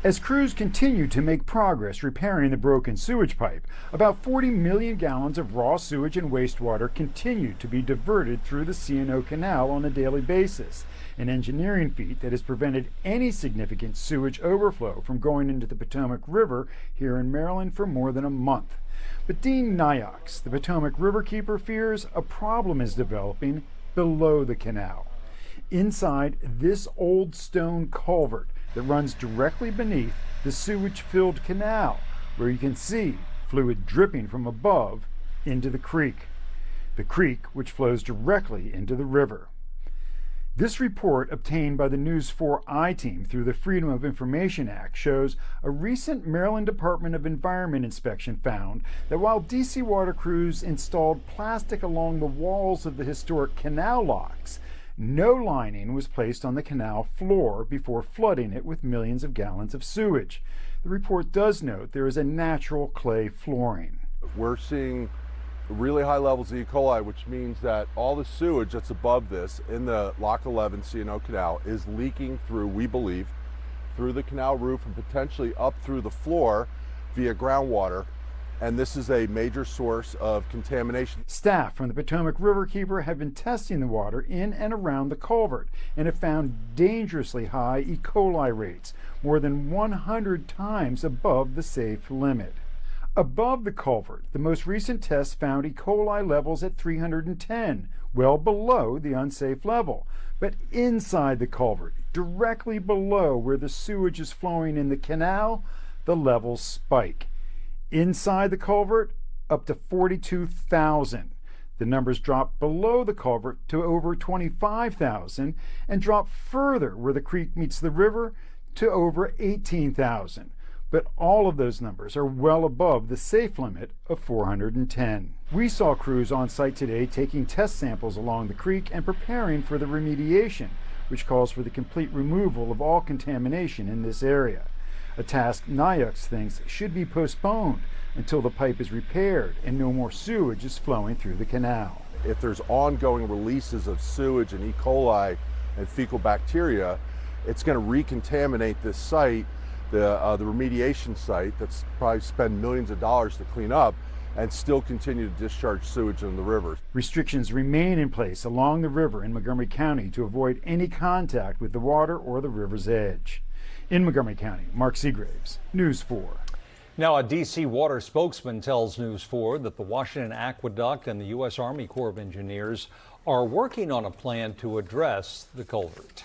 As crews continue to make progress repairing the broken sewage pipe, about 40 million gallons of raw sewage and wastewater continue to be diverted through the C&O Canal on a daily basis, an engineering feat that has prevented any significant sewage overflow from going into the Potomac River here in Maryland for more than a month. But Dean Nyox, the Potomac riverkeeper, fears a problem is developing below the canal. Inside this old stone culvert that runs directly beneath the sewage-filled canal, where you can see fluid dripping from above into the creek which flows directly into the river. This report, obtained by the News 4 I-Team through the Freedom of Information Act, shows a recent Maryland Department of Environment inspection found that while DC water crews installed plastic along the walls of the historic canal locks, no lining was placed on the canal floor before flooding it with millions of gallons of sewage. The report does note there is a natural clay flooring. We're seeing really high levels of E. coli, which means that all the sewage that's above this in the Lock 11 C&O Canal is leaking through, we believe, through the canal roof and potentially up through the floor via groundwater. And this is a major source of contamination. Staff from the Potomac Riverkeeper have been testing the water in and around the culvert and have found dangerously high E. coli rates, more than 100 times above the safe limit. Above the culvert, the most recent tests found E. coli levels at 310, well below the unsafe level. But inside the culvert, directly below where the sewage is flowing in the canal, the levels spike. Inside the culvert, up to 42,000. The numbers drop below the culvert to over 25,000 and drop further where the creek meets the river to over 18,000. But all of those numbers are well above the safe limit of 410. We saw crews on site today taking test samples along the creek and preparing for the remediation, which calls for the complete removal of all contamination in this area. A task Nyox thinks should be postponed until the pipe is repaired and no more sewage is flowing through the canal. If there's ongoing releases of sewage and E. coli and fecal bacteria, it's going to recontaminate this site, the remediation site that's probably spend millions of dollars to clean up, and still continue to discharge sewage in the river. Restrictions remain in place along the river in Montgomery County to avoid any contact with the water or the river's edge. In Montgomery County, Mark Seagraves, News 4. Now, a D.C. water spokesman tells News 4 that the Washington Aqueduct and the U.S. Army Corps of Engineers are working on a plan to address the culvert.